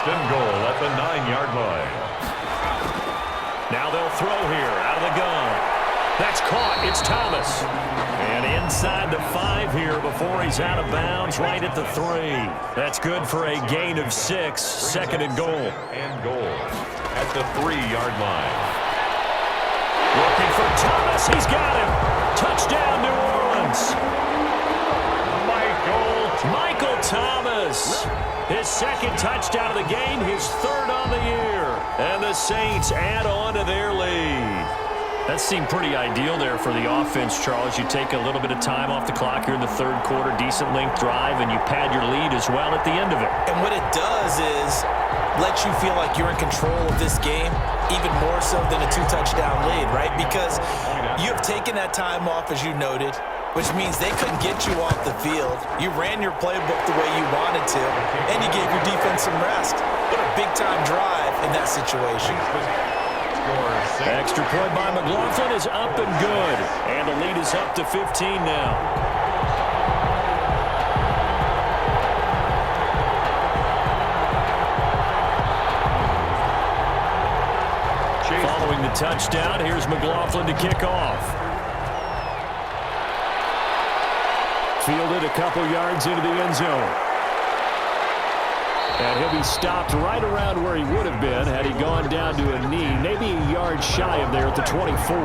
First and goal at the 9-yard line. Now they'll throw here out of the gun. That's caught. It's Thomas. And inside the 5 here before he's out of bounds, right at the 3. That's good for a gain of 6. Second and goal. And goal at the 3-yard line. Looking for Thomas. He's got him. Touchdown, New Orleans. Michael Thomas. His second touchdown of the game, his third on the year. And the Saints add on to their lead. That seemed pretty ideal there for the offense, Charles. You take a little bit of time off the clock here in the third quarter, decent length drive, and you pad your lead as well at the end of it. And what it does is let you feel like you're in control of this game, even more so than a 2-touchdown lead, right? Because you have taken that time off, as you noted, which means they couldn't get you off the field. You ran your playbook the way you wanted to, and you gave your defense some rest. What a big-time drive in that situation. Extra point by McLaughlin is up and good. And the lead is up to 15 now. Following the touchdown, here's McLaughlin to kick off. Fielded a couple yards into the end zone. And he'll be stopped right around where he would have been had he gone down to a knee, maybe a yard shy of there at the 24.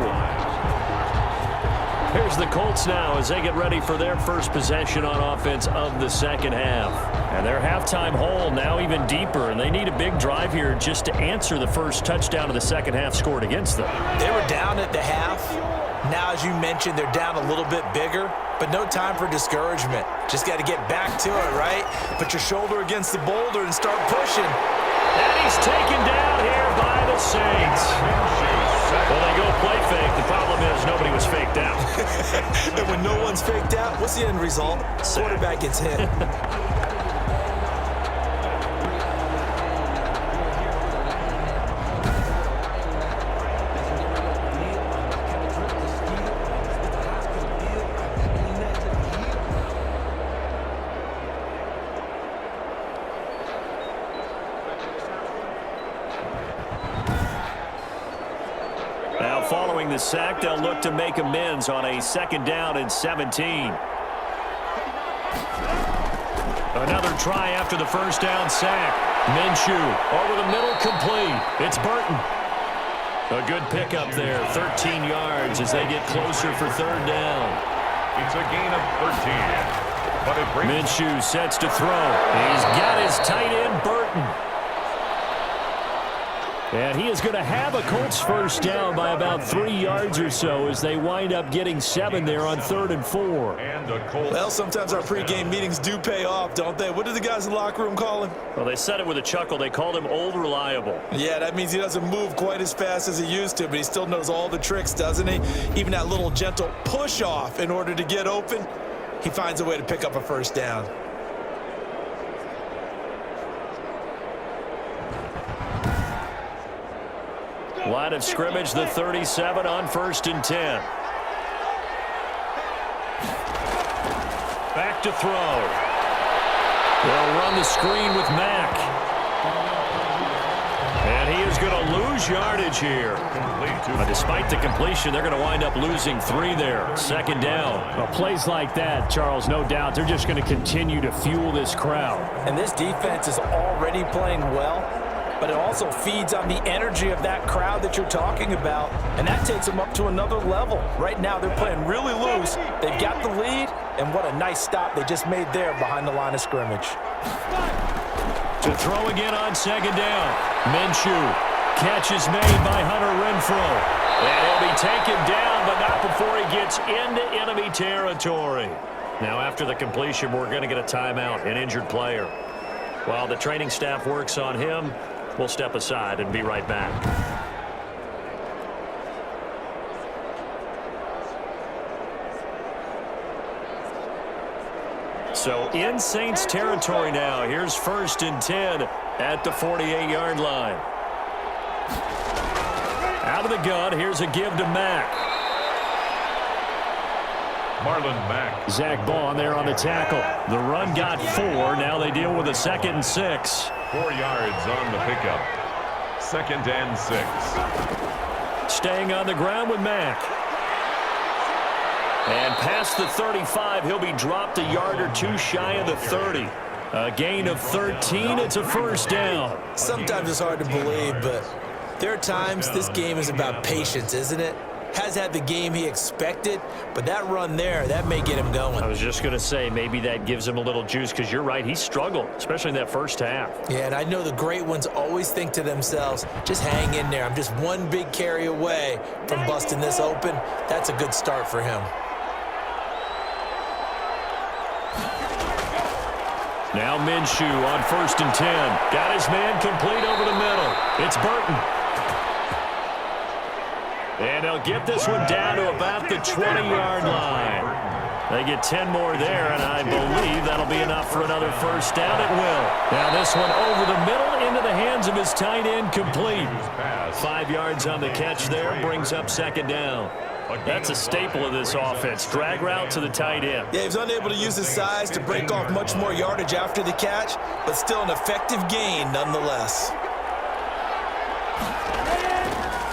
Here's the Colts now as they get ready for their first possession on offense of the second half. And their halftime hole now even deeper, and they need a big drive here just to answer the first touchdown of the second half scored against them. They were down at the half. Now, as you mentioned, they're down a little bit bigger, but no time for discouragement. Just got to get back to it, right? Put your shoulder against the boulder and start pushing. And he's taken down here by the Saints. Well, they go play fake. The problem is nobody was faked out. And when no one's faked out, what's the end result? Quarterback gets hit. Following the sack, they'll look to make amends on a 2nd down and 17. Another try after the first down sack. Minshew over the middle, complete. It's Burton. A good pickup there, 13 yards as they get closer for 3rd down. It's a gain of 13. But it brings Minshew sets to throw. He's got his tight end, Burton. And he is going to have a Colts first down by about 3 yards or so as they wind up getting 7 there on 3rd and 4. Well, sometimes our pregame meetings do pay off, don't they? What do the guys in the locker room call him? Well, they said it with a chuckle. They called him Old Reliable. Yeah, that means he doesn't move quite as fast as he used to, but he still knows all the tricks, doesn't he? Even that little gentle push-off in order to get open, he finds a way to pick up a first down. Line of scrimmage, the 37 on 1st and 10. Back to throw. They'll run the screen with Mack. And he is going to lose yardage here. Despite the completion, they're going to wind up losing 3 there. 2nd down. Well, plays like that, Charles, no doubt, they're just going to continue to fuel this crowd. And this defense is already playing well, but it also feeds on the energy of that crowd that you're talking about, and that takes them up to another level. Right now, they're playing really loose. They've got the lead, and what a nice stop they just made there behind the line of scrimmage. To throw again on 2nd down. Minshew. Catch is made by Hunter Renfrow. And he'll be taken down, but not before he gets into enemy territory. Now, after the completion, we're going to get a timeout, an injured player. While the training staff works on him, we'll step aside and be right back. So in Saints territory now. Here's 1st and 10 at the 48-yard line. Out of the gun, here's a give to Mack. Marlon Mack. Zach Bond there on the tackle. The run got 4. Now they deal with a 2nd and 6. 4 yards on the pickup. 2nd and 6. Staying on the ground with Mack. And past the 35, he'll be dropped a yard or two shy of the 30. A gain of 13, it's a first down. Sometimes it's hard to believe, but there are times this game is about patience, isn't it? Has had the game he expected, but that run there, that may get him going. I was just going to say, maybe that gives him a little juice, because you're right, he struggled, especially in that first half. Yeah, and I know the great ones always think to themselves, just hang in there. I'm just one big carry away from busting this open. That's a good start for him. Now Minshew on 1st and 10. Got his man complete over the middle. It's Burton. And they'll get this one down to about the 20-yard line. They get 10 more there, and I believe that'll be enough for another first down. It will. Now this one over the middle into the hands of his tight end, complete. 5 yards on the catch there, brings up 2nd down. That's a staple of this offense. Drag route to the tight end. Yeah, he was unable to use his size to break off much more yardage after the catch, but still an effective gain nonetheless.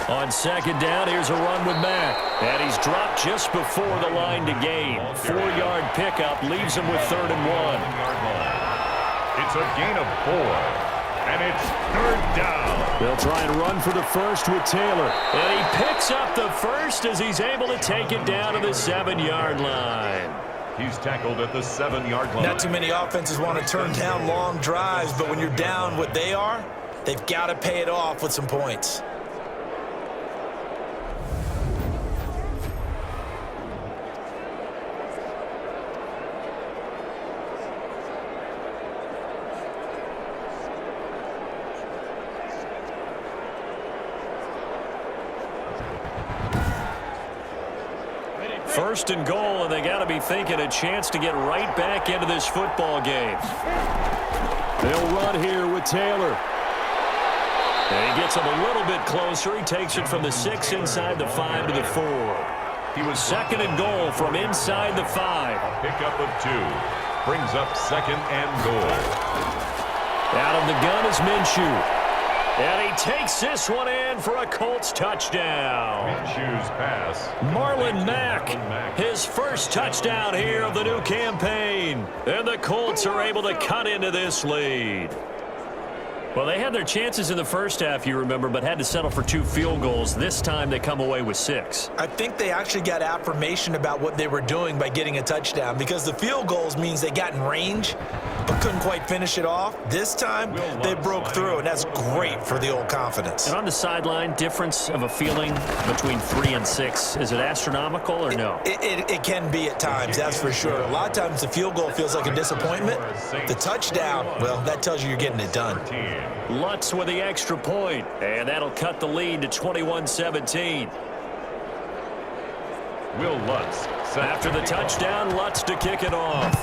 On 2nd down, here's a run with Mack. And he's dropped just before the line to gain. 4-yard pickup leaves him with 3rd and 1. It's a gain of 4. And it's 3rd down. They'll try and run for the first with Taylor. And he picks up the first as he's able to take it down to the 7-yard line. He's tackled at the 7-yard line. Not too many offenses want to turn down long drives, but when you're down what they are, they've got to pay it off with some points. First and goal, and they got to be thinking a chance to get right back into this football game. They'll run here with Taylor. And he gets him a little bit closer. He takes it from the 6 inside the 5 to the 4. He was 2nd and goal from inside the 5. Pickup of 2. Brings up 2nd and goal. Out of the gun is Minshew. And he takes this one in for a Colts touchdown. Minshew's pass. Marlon Mack, his first touchdown here of the new campaign. And the Colts are able to cut into this lead. Well, they had their chances in the first half, you remember, but had to settle for 2 field goals. This time they come away with 6. I think they actually got affirmation about what they were doing by getting a touchdown, because the field goals means they got in range but couldn't quite finish it off. This time they broke through, and that's great for the old confidence. And on the sideline, difference of a feeling between 3 and 6, is it astronomical or no? It can be at times, that's for sure. A lot of times the field goal feels like a disappointment. The touchdown, well, that tells you you're getting it done. Lutz with the extra point, and that'll cut the lead to 21-17. Will Lutz. After the touchdown, Lutz to kick it off.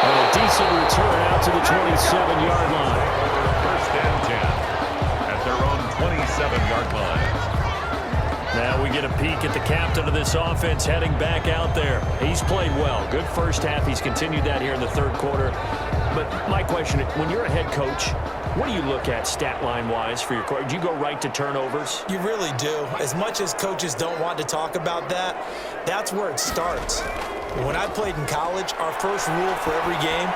And a decent return out to the 27-yard line. 1st and 10 at their own 27-yard line. Now we get a peek at the captain of this offense heading back out there. He's played well. Good first half. He's continued that here in the 3rd quarter. But my question, when you're a head coach, what do you look at stat line-wise for your quarterback? Do you go right to turnovers? You really do. As much as coaches don't want to talk about that, that's where it starts. When I played in college, our first rule for every game,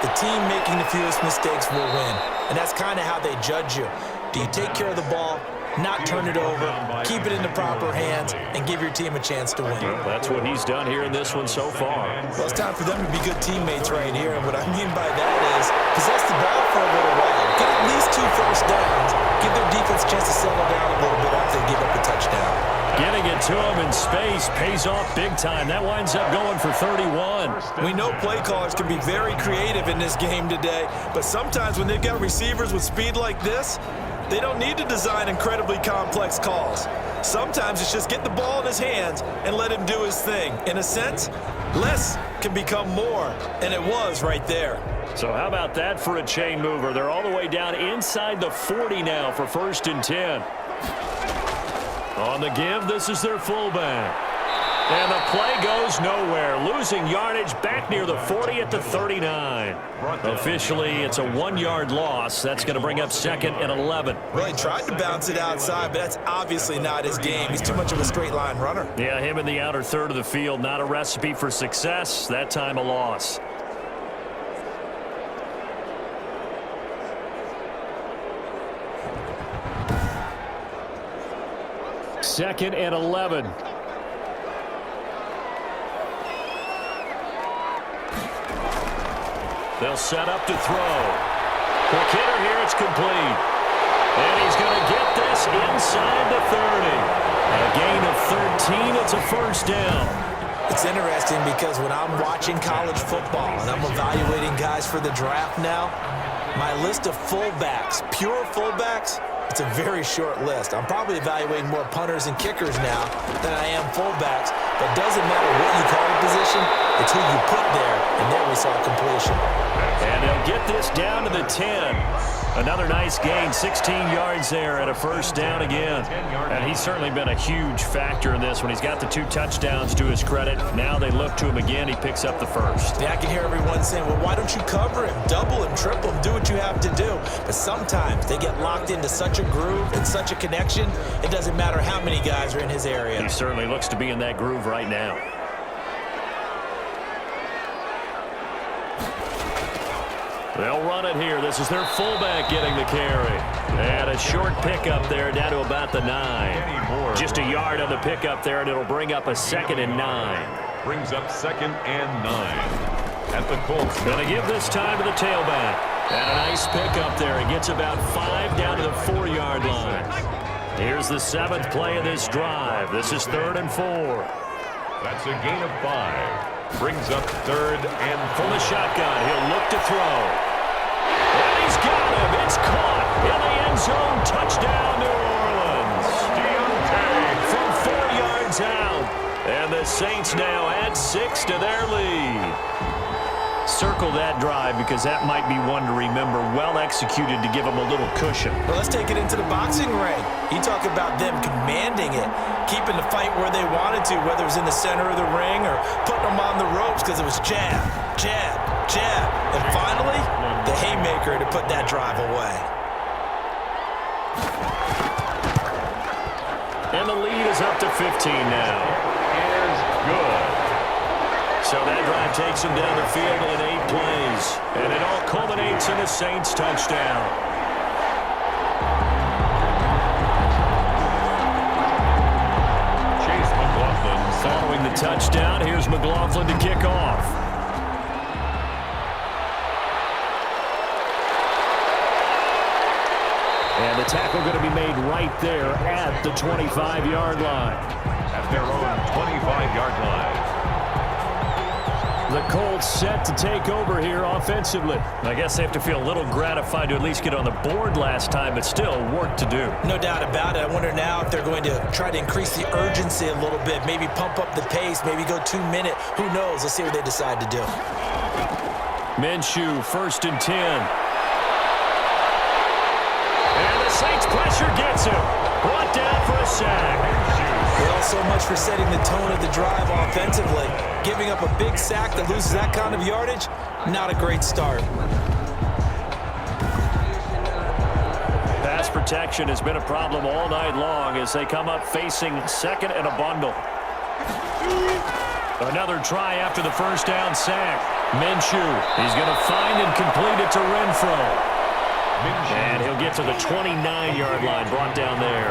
the team making the fewest mistakes will win. And that's kind of how they judge you. Do you take care of the ball, not turn it over, keep it in the proper hands, and give your team a chance to win? Well, that's what he's done here in this one so far. Well, it's time for them to be good teammates right here. And what I mean by that is possess the ball for a little while. Get at least 2 first downs. Give their defense a chance to settle down a little bit after they give up the touchdown. Getting it to him in space pays off big time. That winds up going for 31. We know play callers can be very creative in this game today, but sometimes when they've got receivers with speed like this, they don't need to design incredibly complex calls. Sometimes it's just get the ball in his hands and let him do his thing. In a sense, less can become more, and it was right there. So how about that for a chain mover? They're all the way down inside the 40 now for 1st and 10. On the give, this is their fullback. And the play goes nowhere. Losing yardage back near the 40 at the 39. Officially, it's a 1-yard loss. That's going to bring up 2nd and 11. Well, he tried to bounce it outside, but that's obviously not his game. He's too much of a straight line runner. Yeah, him in the outer third of the field. Not a recipe for success. That time a loss. Second and 11. They'll set up to throw. Quick hitter here, it's complete. And he's going to get this inside the 30. A gain of 13, it's a first down. It's interesting because when I'm watching college football and I'm evaluating guys for the draft now, my list of fullbacks, pure fullbacks, it's a very short list. I'm probably evaluating more punters and kickers now than I am fullbacks. But it doesn't matter what you call the position, it's who you put there. And there we saw completion. And they'll get this down to the 10. Another nice gain, 16 yards there and a first down again. And he's certainly been a huge factor in this when he's got the 2 touchdowns to his credit. Now they look to him again. He picks up the first. Yeah, I can hear everyone saying, well, why don't you cover him? Double him, triple him, do what you have to do. But sometimes they get locked into such a groove and such a connection, it doesn't matter how many guys are in his area. He certainly looks to be in that groove right now. They'll run it here. This is their fullback getting the carry. And a short pickup there down to about the 9. Just a yard on the pickup there, and it'll bring up a 2nd and 9. Brings up 2nd and 9. At the Colts. Going to give this time to the tailback. And a nice pickup there. It gets about 5 down to the 4-yard line. Here's the 7th play of this drive. This is 3rd and 4. That's a gain of 5. Brings up 3rd and from the shotgun. He'll look to throw. And he's got him. It's caught in the end zone. Touchdown, New Orleans. From 4 yards out. And the Saints now add 6 to their lead. Circle that drive because that might be one to remember. Well executed to give them a little cushion. Well, let's take it into the boxing ring. You talk about them commanding it, keeping the fight where they wanted to, whether it was in the center of the ring or putting them on the ropes because it was jab, jab, jab. And finally, the haymaker to put that drive away. And the lead is up to 15 now. is good. So that drive takes him down the field in 8 plays. And it all culminates in a Saints touchdown. Chase McLaughlin. Following the touchdown, here's McLaughlin to kick off. And the tackle going to be made right there at the 25-yard line. At their own 25-yard line. The Colts set to take over here offensively. I guess they have to feel a little gratified to at least get on the board last time, but still work to do. No doubt about it. I wonder now if they're going to try to increase the urgency a little bit, maybe pump up the pace, maybe go 2-minute. Who knows? Let's see what they decide to do. Minshew, 1st and 10. And the Saints pressure gets him. Brought down for a sack. Well, so much for setting the tone of the drive offensively. Giving up a big sack that loses that kind of yardage, not a great start. Pass protection has been a problem all night long as they come up facing 2nd and a bundle. Another try after the first down sack. Minshew, he's going to find and complete it to Renfro. And he'll get to the 29-yard line, brought down there.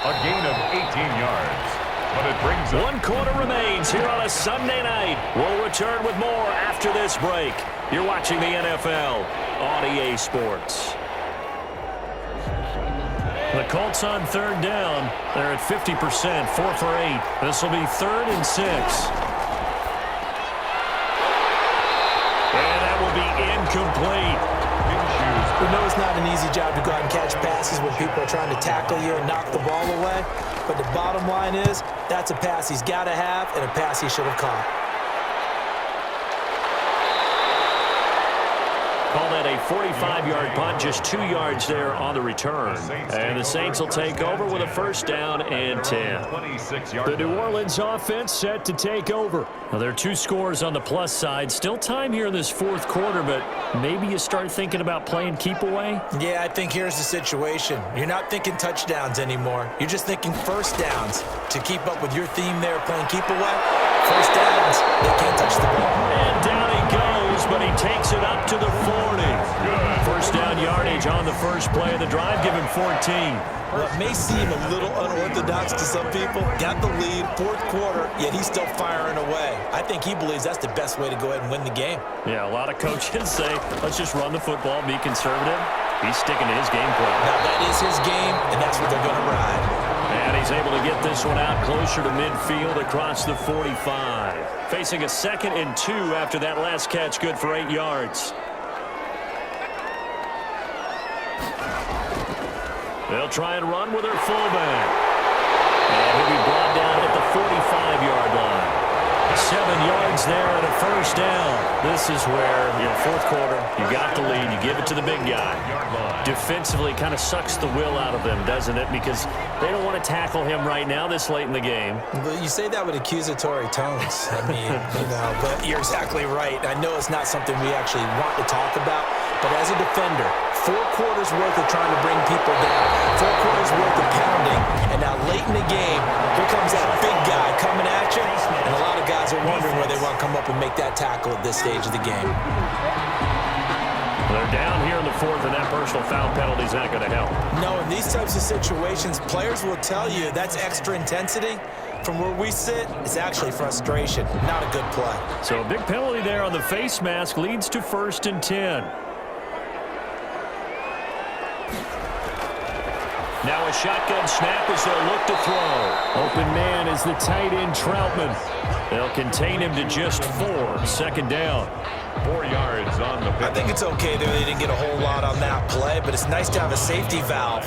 A gain of 18 yards. But it brings up 1 quarter remains here on a Sunday night. We'll return with more after this break. You're watching the NFL on EA Sports. The Colts on 3rd down. They're at 50%, 4 for 8. This will be 3rd and 6. And that will be incomplete. We know it's not an easy job to go out and catch passes when people are trying to tackle you and knock the ball away. But the bottom line is, that's a pass he's got to have and a pass he should have caught. Call that a 45-yard punt, just 2 yards there on the return. And the Saints will take over with a first down and 10. The New Orleans offense set to take over. Now, there are 2 scores on the plus side. Still time here in this fourth quarter, but maybe you start thinking about playing keep away? Yeah, I think here's the situation. You're not thinking touchdowns anymore. You're just thinking first downs. To keep up with your theme there, playing keep away, first downs, they can't touch the ball. And down he goes, but he takes it up to the 40. First down yardage on the first play of the drive. Give him 14. Well, it may seem a little unorthodox to some people. Got the lead, fourth quarter, yet he's still firing away. I think he believes that's the best way to go ahead and win the game. Yeah, a lot of coaches say, let's just run the football, be conservative. He's sticking to his game plan. Now, that is his game, and that's what they're going to ride. And he's able to get this one out closer to midfield across the 45. Facing a 2nd and 2 after that last catch, good for 8 yards. They'll try and run with their fullback. And he'll be brought down at the 45-yard line. 7 yards there and a first down. This is where, fourth quarter, you got the lead, you give it to the big guy. Defensively kind of sucks the will out of them, doesn't it? Because they don't want to tackle him right now this late in the game. But you say that with accusatory tones. I mean, but you're exactly right. I know it's not something we actually want to talk about, but as a defender, 4 quarters worth of trying to bring people down, 4 quarters worth of pounding, and now late in the game, here comes that big guy coming at you, and a lot of guys are wondering where they want to come up and make that tackle at this stage of the game. They're down here in the fourth, and that personal foul penalty is not going to help. No, in these types of situations, players will tell you that's extra intensity. From where we sit, it's actually frustration, not a good play. So a big penalty there on the face mask leads to 1st and 10. Now a shotgun snap as they'll look to throw. Open man is the tight end Troutman. They'll contain him to just 4. 2nd down. 4 yards on the pitch. I think it's okay there. They didn't get a whole lot on that play, but it's nice to have a safety valve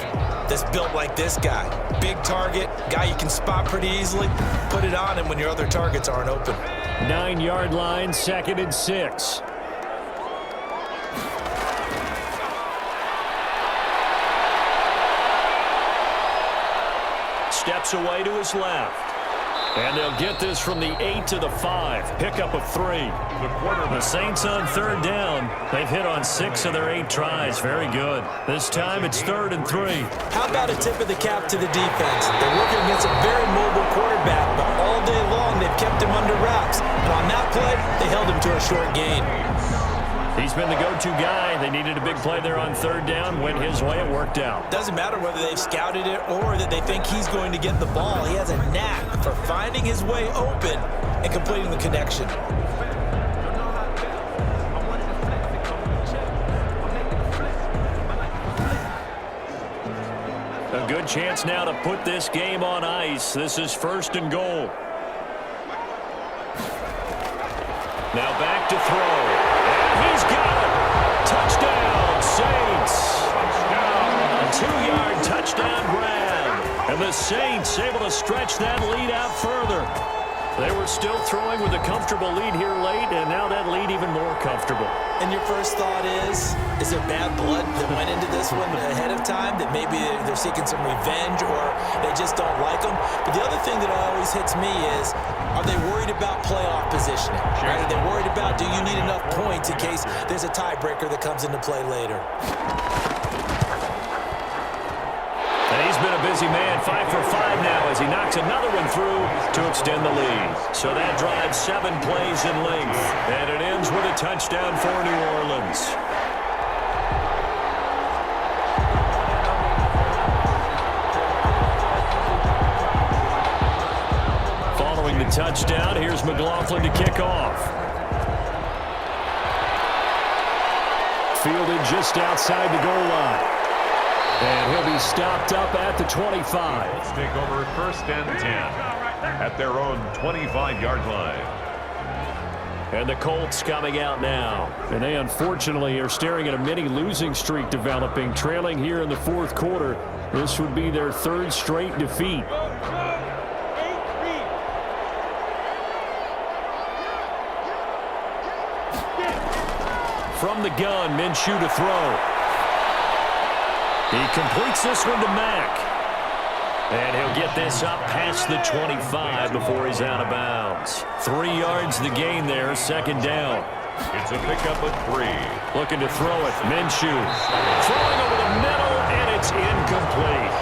that's built like this guy. Big target, guy you can spot pretty easily. Put it on him when your other targets aren't open. 9-yard line, 2nd and 6. Steps away to his left. And they'll get this from the 8 to the 5. Pickup of 3. The Saints on 3rd down. They've hit on 6 of their 8 tries. Very good. This time it's 3rd and 3. How about a tip of the cap to the defense? They're working against a very mobile quarterback, but all day long they've kept him under wraps. And on that play, they held him to a short gain. He's been the go-to guy. They needed a big play there on 3rd down. Went his way. It worked out. Doesn't matter whether they've scouted it or that they think he's going to get the ball. He has a knack for finding his way open and completing the connection. A good chance now to put this game on ice. This is 1st and goal. Now back to throw. And he's got it. Touchdown, Saints. A 2-yard touchdown grab. And the Saints able to stretch that lead out further. They were still throwing with a comfortable lead here late, and now that lead even more comfortable. And your first thought is there bad blood that went into this one ahead of time, that maybe they're seeking some revenge or they just don't like them? But the other thing that always hits me is, are they worried about playoff positioning? Right? Are they worried about, do you need enough points in case there's a tiebreaker that comes into play later? And he's been a busy man, 5 for 5 now as he knocks another one through to extend the lead. So that drives 7 plays in length, and it ends with a touchdown for New Orleans. Following the touchdown, here's McLaughlin to kick off. Fielded just outside the goal line. And he'll be stopped up at the 25. Let's take over 1st and 10 at their own 25-yard line. And the Colts coming out now. And they unfortunately are staring at a mini losing streak developing, trailing here in the fourth quarter. This would be their 3rd straight defeat. from the gun. Minshew to throw. He completes this one to Mack. And he'll get this up past the 25 before he's out of bounds. 3 yards the gain there, second down. It's a pickup of 3. Looking to throw it. Minshew throwing over the middle, and it's incomplete.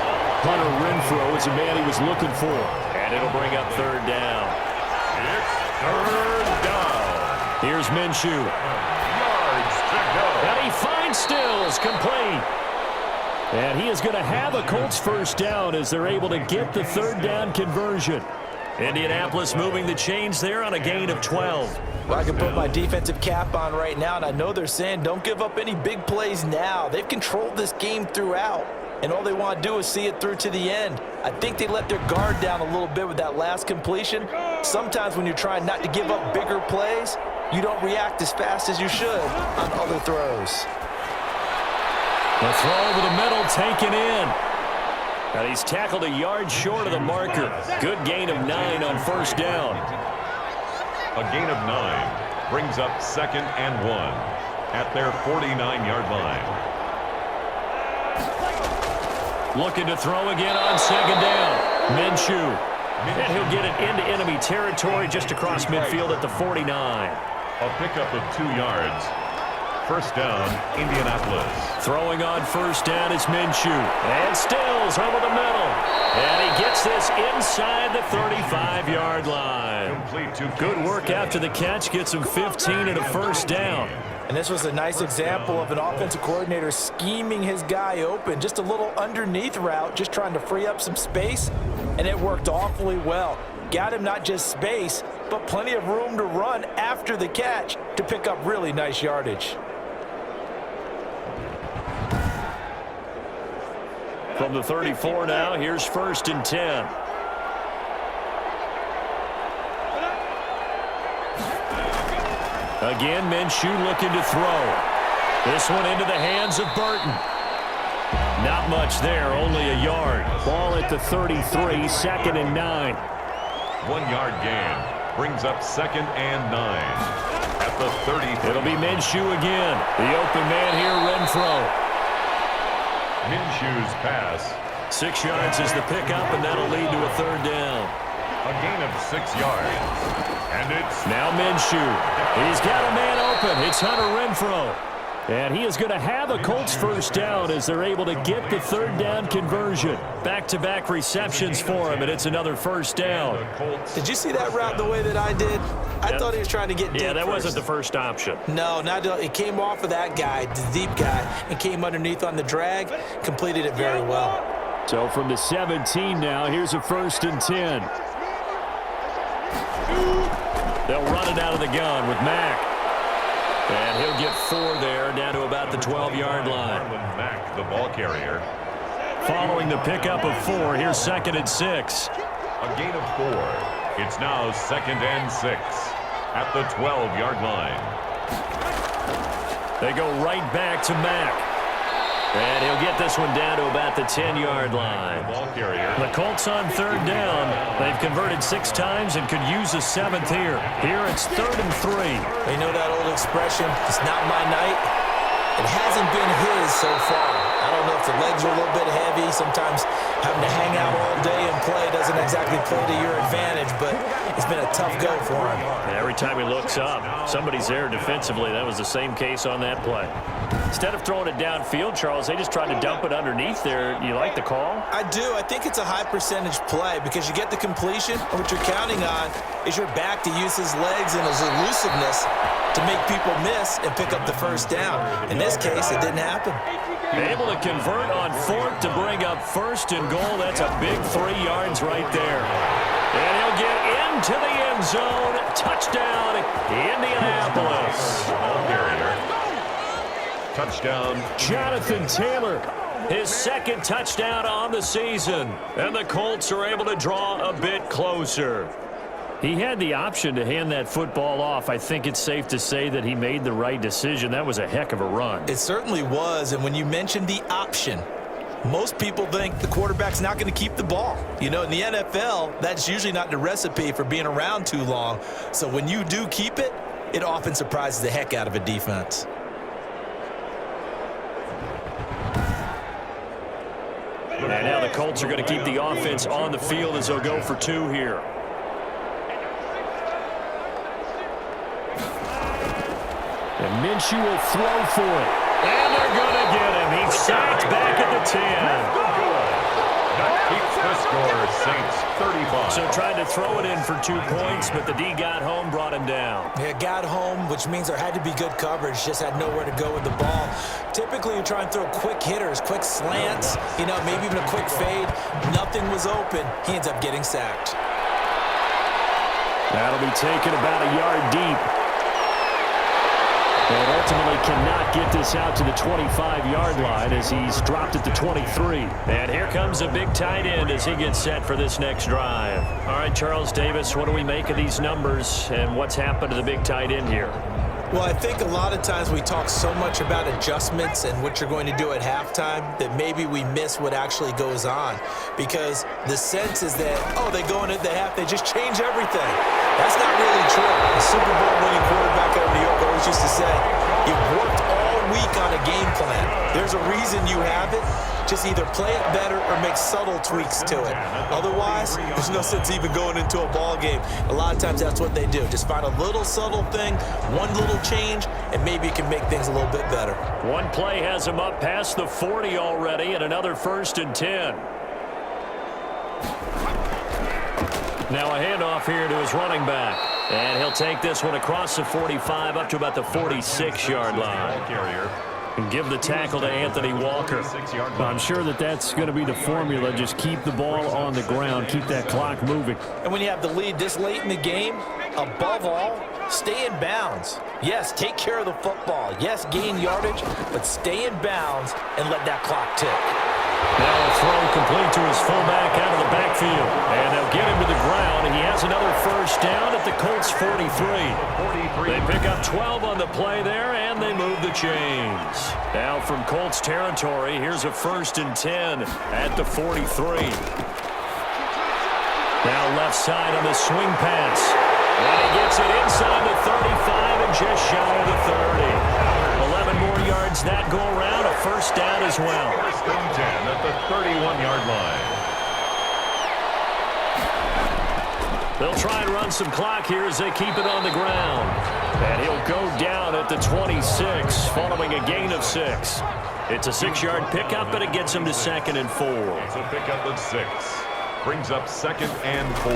Hunter Renfrow is the man he was looking for. And it'll bring up third down. It's third down. Here's Minshew. Yards to go. And he finds Stills, complete. And he is going to have a Colts first down as they're able to get the third down conversion. Indianapolis moving the chains there on a gain of 12. Well, I can put my defensive cap on right now, and I know they're saying don't give up any big plays now. They've controlled this game throughout, and all they want to do is see it through to the end. I think they let their guard down a little bit with that last completion. Sometimes when you're trying not to give up bigger plays, you don't react as fast as you should on other throws. The throw over the middle taken in. And he's tackled a yard short of the marker. Good gain of 9 on first down. A gain of 9 brings up 2nd and 1 at their 49-yard line. Looking to throw again on second down. Minshew. And he'll get it into enemy territory just across midfield at the 49. A pickup of 2 yards. First down, Indianapolis. Throwing on first down is Minshew. And Stills over the middle. And he gets this inside the 35-yard line. Complete to Good work after the catch. Gets him 15 and a first down. And this was a nice example of an offensive coordinator scheming his guy open. Just a little underneath route, just trying to free up some space. And it worked awfully well. Got him not just space, but plenty of room to run after the catch to pick up really nice yardage. From the 34 now, here's 1st and 10. Again, Minshew looking to throw. This one into the hands of Burton. Not much there, only a yard. Ball at the 33, 2nd and 9. 1-yard gain brings up 2nd and 9 at the 30. It'll be Minshew again. The open man here, Renfrow. Minshew's pass. 6 yards is the pickup, and that'll lead to a third down. A gain of 6 yards. And it's Now Minshew. He's got a man open. It's Hunter Renfrow. And he is going to have a Colts first down as they're able to get the third down conversion. Back-to-back receptions for him, and it's another first down. Did you see that route the way that I did? I thought he was trying to get deep. Yeah, that first. wasn't the first option. No, it came off of that guy, the deep guy, and came underneath on the drag, completed it very well. So from the 17 now, here's a 1st and 10. They'll run it out of the gun with Mack. And he'll get 4 there, down to about the 12-yard line. Marlon Mack, the ball carrier. Following the pickup of 4, here's 2nd and 6. A gain of 4. It's now 2nd and 6 at the 12-yard line. They go right back to Mack. And he'll get this one down to about the 10-yard line. The ball carrier. The Colts on third down. They've converted 6 times and could use a 7th here. Here it's 3rd and 3. You know that old expression, it's not my night? It hasn't been his so far. I don't know if the legs are a little bit heavy. Sometimes having to hang out all day and play doesn't exactly play to your advantage, but it's been a tough go for him. And every time he looks up, somebody's there defensively. That was the same case on that play. Instead of throwing it downfield, Charles, they just tried to dump it underneath there. You like the call? I do. I think it's a high percentage play because you get the completion, and what you're counting on is your back to use his legs and his elusiveness to make people miss and pick up the first down. In this case, it didn't happen. Able to convert on 4th to bring up 1st and goal. That's a big 3 yards right there. And he'll get into the end zone. Touchdown, Indianapolis. Ball carrier. Touchdown. Jonathan Taylor, his 2nd touchdown on the season. And the Colts are able to draw a bit closer. He had the option to hand that football off. I think it's safe to say that he made the right decision. That was a heck of a run. It certainly was, and when you mentioned the option, most people think the quarterback's not going to keep the ball. You know, in the NFL, that's usually not the recipe for being around too long. So when you do keep it, it often surprises the heck out of a defense. Colts are going to keep the offense on the field as they'll go for 2 here. And Minshew will throw for it. And they're going to get him. He's sacked back at the 10. That keeps the score, Saints 35. So tried to throw it in for 2 points, but the D got home, brought him down. Yeah, got home, which means there had to be good coverage. Just had nowhere to go with the ball. Typically, you try and throw quick hitters, quick slants, maybe even a quick fade. Nothing was open. He ends up getting sacked. That'll be taken about a yard deep. And ultimately cannot get this out to the 25-yard line as he's dropped at the 23. And here comes a big tight end as he gets set for this next drive. All right, Charles Davis, what do we make of these numbers and what's happened to the big tight end here? Well, I think a lot of times we talk so much about adjustments and what you're going to do at halftime that maybe we miss what actually goes on. Because the sense is that, they go in at the half, they just change everything. That's not really true. The Super Bowl winning quarterback out of New York always used to say, you've worked all week on a game plan. There's a reason you have it. Just either play it better or make subtle tweaks to it. Otherwise, there's no sense even going into a ball game. A lot of times that's what they do. Just find a little subtle thing, one little change, and maybe it can make things a little bit better. One play has him up past the 40 already, and another 1st and 10. Now a handoff here to his running back. And he'll take this one across the 45 up to about the 46-yard line. And give the tackle to Anthony Walker. I'm sure that's going to be the formula. Just keep the ball on the ground. Keep that clock moving. And when you have the lead this late in the game, above all, stay in bounds. Yes, take care of the football. Yes, gain yardage, but stay in bounds and let that clock tick. Now a throw complete to his fullback out of the backfield. And they'll get him to the ground. And he has another 1st down at the Colts 43. They pick up 12 on the play there, and they move the chains. Now from Colts territory, here's a 1st and 10 at the 43. Now left side on the swing pass. And he gets it inside the 35 and just shy of the 30. 11 more yards that go around, a 1st down as well. 1st and 10 at the 31-yard line. They'll try and run some clock here as they keep it on the ground. And he'll go down at the 26 following a gain of 6. It's a 6-yard pickup, but it gets him to 2nd and 4. It's a pickup of 6. Brings up 2nd and 4.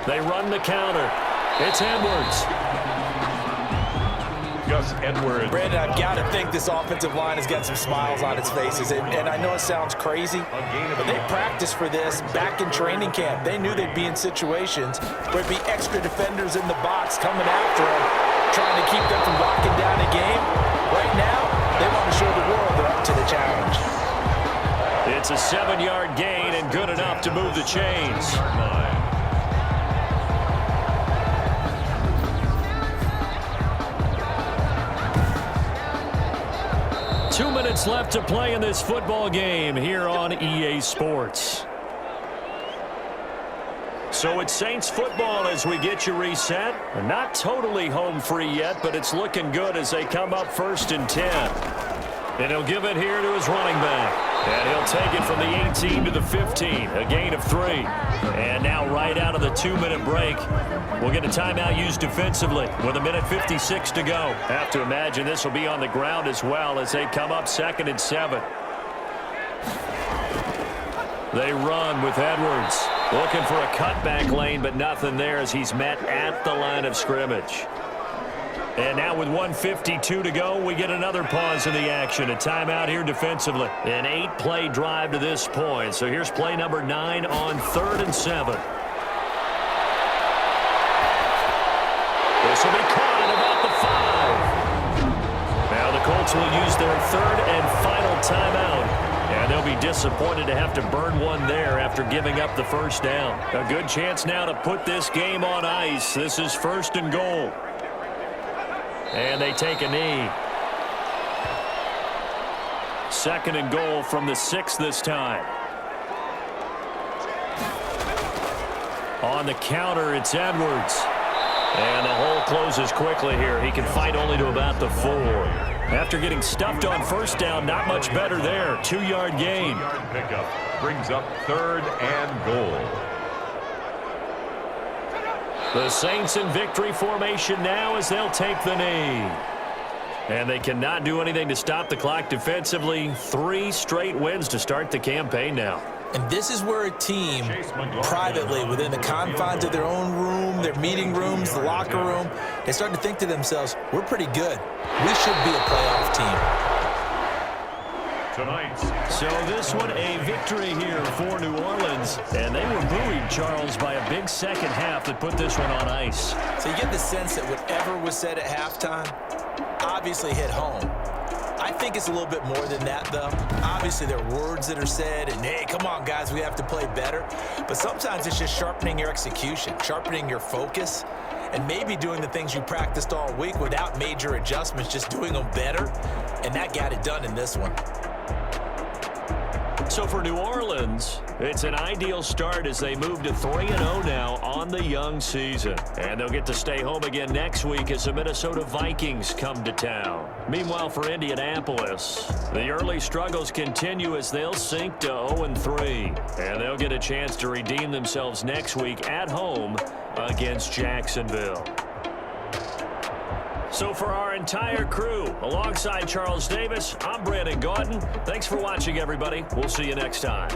They run the counter. It's Edwards. Gus Edwards. Brandon, I've got to think this offensive line has got some smiles on its faces. And I know it sounds crazy, but they practiced for this back in training camp. They knew they'd be in situations where it'd be extra defenders in the box coming after them, trying to keep them from locking down a game. Right now, they want to show the world they're up to the challenge. It's a 7-yard gain and good enough to move the chains. 2 minutes left to play in this football game here on EA Sports. So it's Saints football as we get you reset. Not totally home free yet, but it's looking good as they come up 1st and 10. And he'll give it here to his running back. And he'll take it from the 18 to the 15, a gain of 3. And now right out of the 2-minute break, we'll get a timeout used defensively with 1:56 to go. Have to imagine this will be on the ground as well as they come up 2nd and 7. They run with Edwards. Looking for a cutback lane, but nothing there as he's met at the line of scrimmage. And now with 1:52 to go, we get another pause in the action. A timeout here defensively. An 8-play drive to this point. So here's play number 9 on 3rd and 7. This will be caught at about the 5. Now the Colts will use their 3rd and final timeout. And they'll be disappointed to have to burn one there after giving up the 1st down. A good chance now to put this game on ice. This is 1st and goal. And they take a knee. 2nd and goal from the 6 this time. On the counter, it's Edwards. And the hole closes quickly here. He can fight only to about the 4. After getting stuffed on first down, not much better there. 2-yard gain. 2-yard pickup brings up 3rd and goal. The Saints in victory formation now as they'll take the knee. And they cannot do anything to stop the clock defensively. 3 straight wins to start the campaign now. And this is where a team, privately, within the confines of their own room, their meeting rooms, the locker room, they start to think to themselves, we're pretty good. We should be a playoff team. So this one, a victory here for New Orleans. And they were buoyed, Charles, by a big second half that put this one on ice. So you get the sense that whatever was said at halftime obviously hit home. I think it's a little bit more than that, though. Obviously, there are words that are said, and, hey, come on, guys, we have to play better. But sometimes it's just sharpening your execution, sharpening your focus, and maybe doing the things you practiced all week without major adjustments, just doing them better, and that got it done in this one. So for New Orleans, it's an ideal start as they move to 3-0 now on the young season. And they'll get to stay home again next week as the Minnesota Vikings come to town. Meanwhile, for Indianapolis, the early struggles continue as they'll sink to 0-3. And they'll get a chance to redeem themselves next week at home against Jacksonville. So for our entire crew, alongside Charles Davis, I'm Brandon Gaudin. Thanks for watching, everybody. We'll see you next time.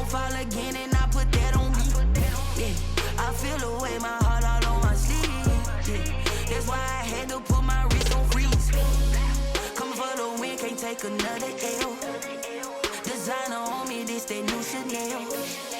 Fall again and I put that on me. Yeah, I feel away, my heart all on my sleeve. Yeah, that's why I had to put my wrist on freeze. Coming for the win, can't take another L. Designer on me, this that new Chanel.